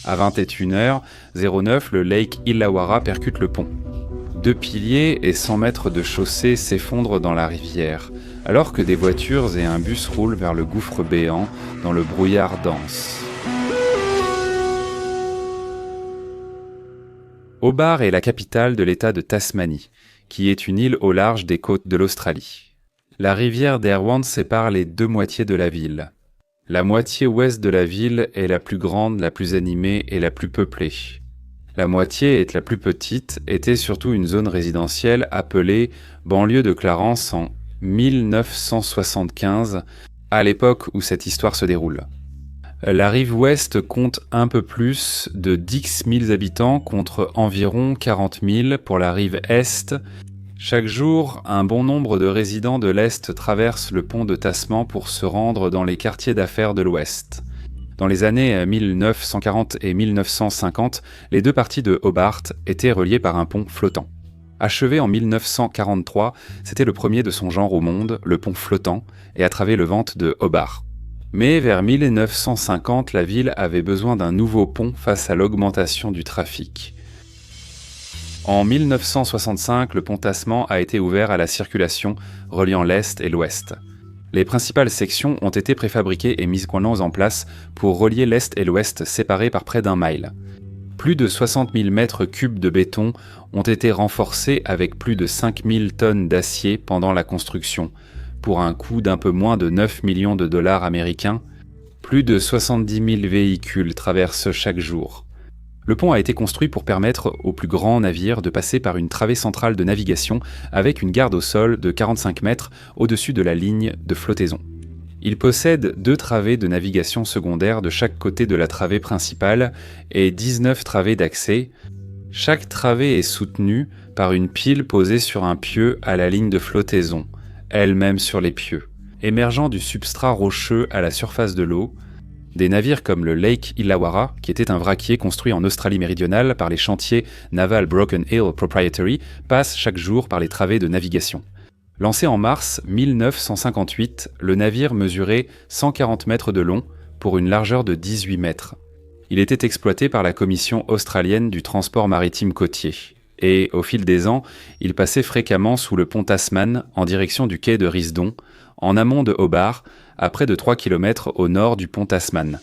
À 21h09, le Lake Illawarra percute le pont. 2 piliers et 100 mètres de chaussée s'effondrent dans la rivière, alors que des voitures et un bus roulent vers le gouffre béant dans le brouillard dense. Hobart est la capitale de l'État de Tasmanie, qui est une île au large des côtes de l'Australie. La rivière Derwent sépare les deux moitiés de la ville. La moitié ouest de la ville est la plus grande, la plus animée et la plus peuplée. La moitié est la plus petite, était surtout une zone résidentielle appelée banlieue de Clarence en 1975, à l'époque où cette histoire se déroule. La rive ouest compte un peu plus de 10 000 habitants contre environ 40 000 pour la rive est. Chaque jour, un bon nombre de résidents de l'Est traversent le pont de Tasman pour se rendre dans les quartiers d'affaires de l'Ouest. Dans les années 1940 et 1950, les deux parties de Hobart étaient reliées par un pont flottant. Achevé en 1943, c'était le premier de son genre au monde, le pont flottant, et à travers le vent de Hobart. Mais vers 1950, la ville avait besoin d'un nouveau pont face à l'augmentation du trafic. En 1965, le pont Tasman a été ouvert à la circulation, reliant l'Est et l'Ouest. Les principales sections ont été préfabriquées et mises en place pour relier l'Est et l'Ouest séparés par près d'1 mile. Plus de 60 000 mètres cubes de béton ont été renforcés avec plus de 5 000 tonnes d'acier pendant la construction, pour un coût d'un peu moins de 9 millions de dollars américains. Plus de 70 000 véhicules traversent chaque jour. Le pont a été construit pour permettre aux plus grands navires de passer par une travée centrale de navigation avec une garde au sol de 45 mètres au-dessus de la ligne de flottaison. Il possède 2 travées de navigation secondaires de chaque côté de la travée principale et 19 travées d'accès. Chaque travée est soutenue par une pile posée sur un pieu à la ligne de flottaison, elle-même sur les pieux, émergeant du substrat rocheux à la surface de l'eau. Des navires comme le Lake Illawarra, qui était un vraquier construit en Australie méridionale par les chantiers Naval Broken Hill Proprietary, passent chaque jour par les travées de navigation. Lancé en mars 1958, le navire mesurait 140 mètres de long pour une largeur de 18 mètres. Il était exploité par la Commission australienne du transport maritime côtier. Et, au fil des ans, il passait fréquemment sous le pont Tasman en direction du quai de Risdon, en amont de Hobart, à près de 3 km au nord du pont Tasman.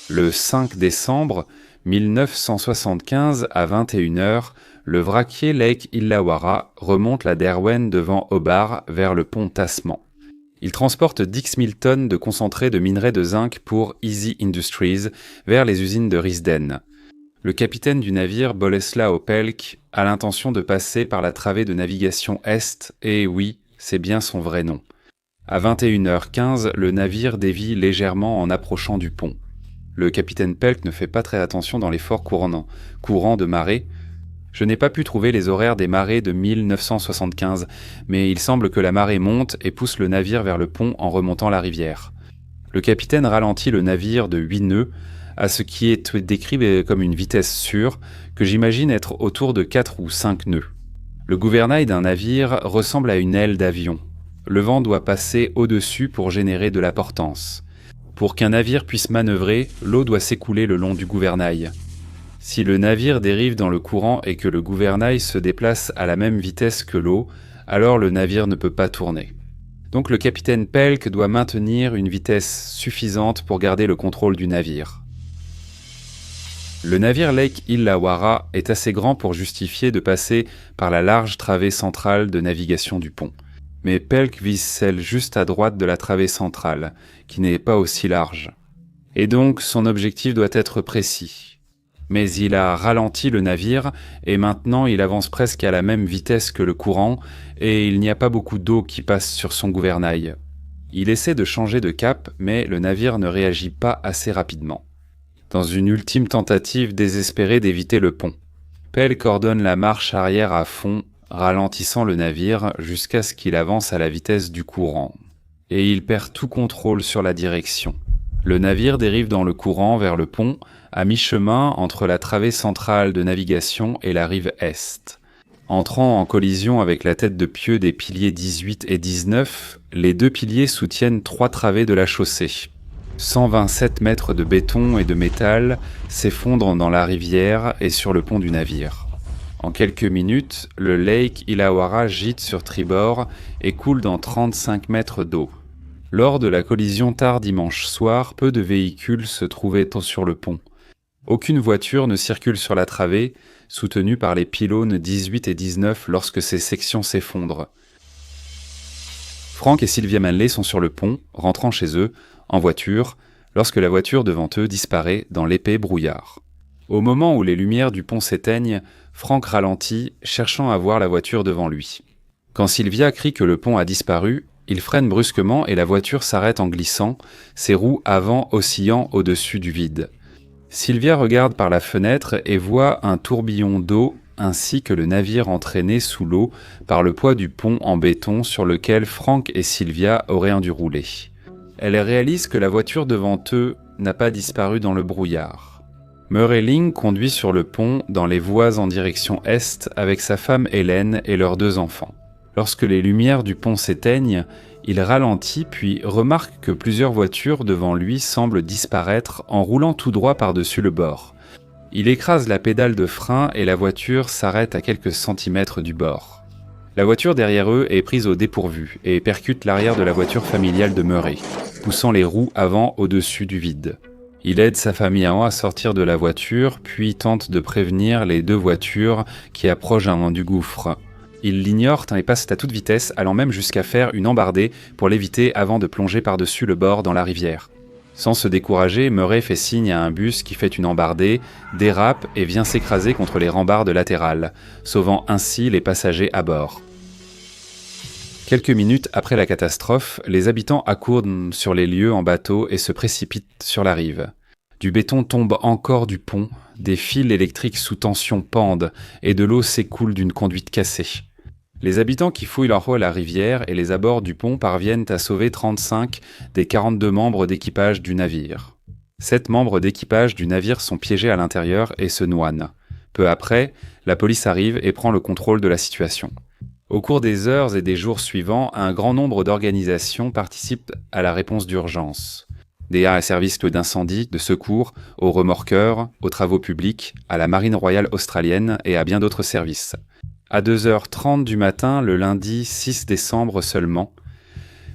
Le 5 décembre 1975 à 21h, le vraquier Lake Illawarra remonte la Derwent devant Hobart vers le pont Tasman. Il transporte 10 000 tonnes de concentré de minerai de zinc pour Easy Industries vers les usines de Risden. Le capitaine du navire, Boleslaw Pelk, a l'intention de passer par la travée de navigation Est, et oui, c'est bien son vrai nom. À 21h15, le navire dévie légèrement en approchant du pont. Le capitaine Pelk ne fait pas très attention dans les forts courants de marée. Je n'ai pas pu trouver les horaires des marées de 1975, mais il semble que la marée monte et pousse le navire vers le pont en remontant la rivière. Le capitaine ralentit le navire de 8 nœuds, à ce qui est décrit comme une vitesse sûre, que j'imagine être autour de 4 ou 5 nœuds. Le gouvernail d'un navire ressemble à une aile d'avion. Le vent doit passer au-dessus pour générer de la portance. Pour qu'un navire puisse manœuvrer, l'eau doit s'écouler le long du gouvernail. Si le navire dérive dans le courant et que le gouvernail se déplace à la même vitesse que l'eau, alors le navire ne peut pas tourner. Donc le capitaine Pelk doit maintenir une vitesse suffisante pour garder le contrôle du navire. Le navire Lake Illawarra est assez grand pour justifier de passer par la large travée centrale de navigation du pont. Mais Pelk vise celle juste à droite de la travée centrale, qui n'est pas aussi large. Et donc son objectif doit être précis. Mais il a ralenti le navire, et maintenant il avance presque à la même vitesse que le courant, et il n'y a pas beaucoup d'eau qui passe sur son gouvernail. Il essaie de changer de cap, mais le navire ne réagit pas assez rapidement. Dans une ultime tentative désespérée d'éviter le pont, Pelk ordonne la marche arrière à fond, ralentissant le navire jusqu'à ce qu'il avance à la vitesse du courant. Et il perd tout contrôle sur la direction. Le navire dérive dans le courant vers le pont, à mi-chemin entre la travée centrale de navigation et la rive est. Entrant en collision avec la tête de pieu des piliers 18 et 19, les 2 piliers soutiennent 3 travées de la chaussée. 127 mètres de béton et de métal s'effondrent dans la rivière et sur le pont du navire. En quelques minutes, le Lake Illawarra gîte sur tribord et coule dans 35 mètres d'eau. Lors de la collision tard dimanche soir, peu de véhicules se trouvaient sur le pont. Aucune voiture ne circule sur la travée, soutenue par les pylônes 18 et 19 lorsque ces sections s'effondrent. Frank et Sylvia Manley sont sur le pont, rentrant chez eux, en voiture, lorsque la voiture devant eux disparaît dans l'épais brouillard. Au moment où les lumières du pont s'éteignent, Frank ralentit, cherchant à voir la voiture devant lui. Quand Sylvia crie que le pont a disparu, il freine brusquement et la voiture s'arrête en glissant, ses roues avant oscillant au-dessus du vide. Sylvia regarde par la fenêtre et voit un tourbillon d'eau ainsi que le navire entraîné sous l'eau par le poids du pont en béton sur lequel Frank et Sylvia auraient dû rouler. Elle réalise que la voiture devant eux n'a pas disparu dans le brouillard. Murray Ling conduit sur le pont dans les voies en direction est avec sa femme Hélène et leurs 2 enfants. Lorsque les lumières du pont s'éteignent, il ralentit puis remarque que plusieurs voitures devant lui semblent disparaître en roulant tout droit par-dessus le bord. Il écrase la pédale de frein et la voiture s'arrête à quelques centimètres du bord. La voiture derrière eux est prise au dépourvu et percute l'arrière de la voiture familiale de Murray, poussant les roues avant au-dessus du vide. Il aide sa famille à sortir de la voiture, puis tente de prévenir les 2 voitures qui approchent du gouffre. Il l'ignore et passe à toute vitesse, allant même jusqu'à faire une embardée pour l'éviter avant de plonger par-dessus le bord dans la rivière. Sans se décourager, Murray fait signe à un bus qui fait une embardée, dérape et vient s'écraser contre les rambardes latérales, sauvant ainsi les passagers à bord. Quelques minutes après la catastrophe, les habitants accourent sur les lieux en bateau et se précipitent sur la rive. Du béton tombe encore du pont, des fils électriques sous tension pendent et de l'eau s'écoule d'une conduite cassée. Les habitants qui fouillent leur rôle à la rivière et les abords du pont parviennent à sauver 35 des 42 membres d'équipage du navire. 7 membres d'équipage du navire sont piégés à l'intérieur et se noient. Peu après, la police arrive et prend le contrôle de la situation. Au cours des heures et des jours suivants, un grand nombre d'organisations participent à la réponse d'urgence. Des services d'incendie, de secours, aux remorqueurs, aux travaux publics, à la Marine royale australienne et à bien d'autres services. À 2h30 du matin, le lundi 6 décembre seulement,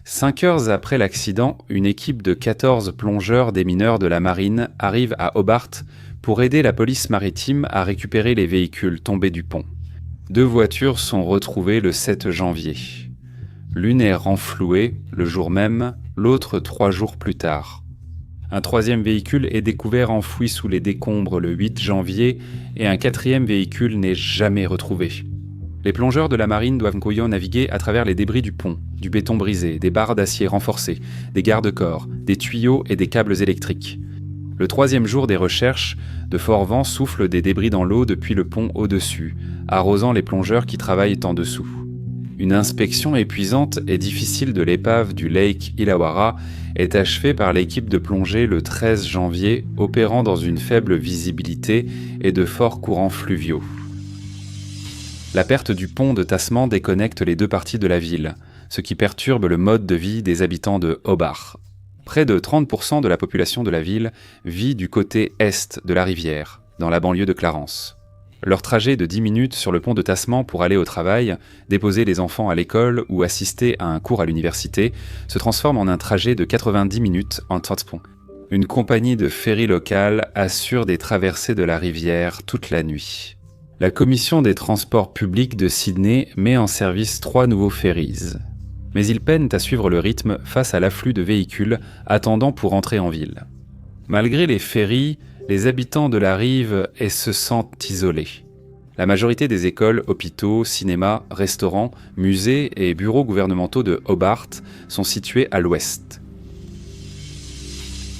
5 heures après l'accident, une équipe de 14 plongeurs des mineurs de la marine arrive à Hobart pour aider la police maritime à récupérer les véhicules tombés du pont. 2 voitures sont retrouvées le 7 janvier. L'une est renflouée le jour même, l'autre 3 jours plus tard. Un 3e véhicule est découvert enfoui sous les décombres le 8 janvier et un 4e véhicule n'est jamais retrouvé. Les plongeurs de la marine doivent naviguer à travers les débris du pont, du béton brisé, des barres d'acier renforcées, des garde-corps, des tuyaux et des câbles électriques. Le 3e jour des recherches, de forts vents soufflent des débris dans l'eau depuis le pont au-dessus, arrosant les plongeurs qui travaillent en dessous. Une inspection épuisante et difficile de l'épave du Lake Illawarra est achevée par l'équipe de plongée le 13 janvier, opérant dans une faible visibilité et de forts courants fluviaux. La perte du pont de Tasman déconnecte les 2 parties de la ville, ce qui perturbe le mode de vie des habitants de Hobart. Près de 30% de la population de la ville vit du côté est de la rivière, dans la banlieue de Clarence. Leur trajet de 10 minutes sur le pont de Tasman pour aller au travail, déposer les enfants à l'école ou assister à un cours à l'université se transforme en un trajet de 90 minutes en Totspont. Une compagnie de ferry locale assure des traversées de la rivière toute la nuit. La commission des transports publics de Sydney met en service 3 nouveaux ferries. Mais ils peinent à suivre le rythme face à l'afflux de véhicules attendant pour entrer en ville. Malgré les ferries, les habitants de la rive se sentent isolés. La majorité des écoles, hôpitaux, cinémas, restaurants, musées et bureaux gouvernementaux de Hobart sont situés à l'ouest.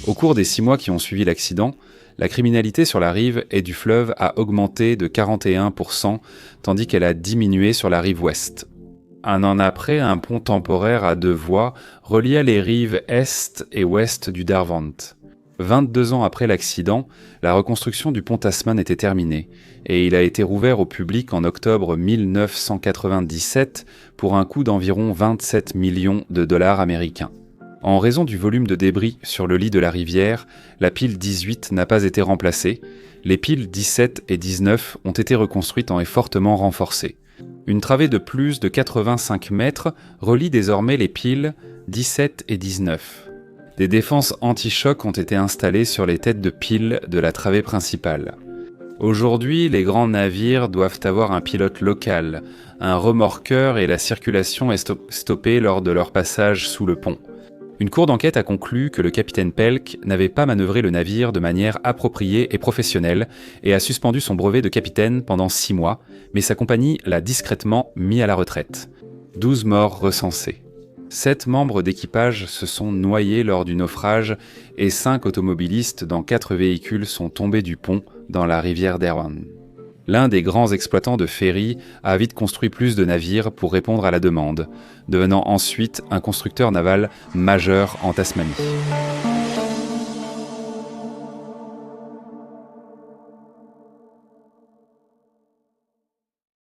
Au cours des 6 mois qui ont suivi l'accident, la criminalité sur la rive et du fleuve a augmenté de 41%, tandis qu'elle a diminué sur la rive ouest. Un an après, un pont temporaire à 2 voies relia les rives est et ouest du Derwent. 22 ans après l'accident, la reconstruction du pont Tasman était terminée et il a été rouvert au public en octobre 1997 pour un coût d'environ 27 millions de dollars américains. En raison du volume de débris sur le lit de la rivière, la pile 18 n'a pas été remplacée. Les piles 17 et 19 ont été reconstruites et fortement renforcées. Une travée de plus de 85 mètres relie désormais les piles 17 et 19. Des défenses anti-choc ont été installées sur les têtes de piles de la travée principale. Aujourd'hui, les grands navires doivent avoir un pilote local, un remorqueur et la circulation est stoppée lors de leur passage sous le pont. Une cour d'enquête a conclu que le capitaine Pelk n'avait pas manœuvré le navire de manière appropriée et professionnelle et a suspendu son brevet de capitaine pendant 6 mois, mais sa compagnie l'a discrètement mis à la retraite. 12 morts recensés. 7 membres d'équipage se sont noyés lors du naufrage et 5 automobilistes dans 4 véhicules sont tombés du pont dans la rivière Derwent. L'un des grands exploitants de ferry a vite construit plus de navires pour répondre à la demande, devenant ensuite un constructeur naval majeur en Tasmanie.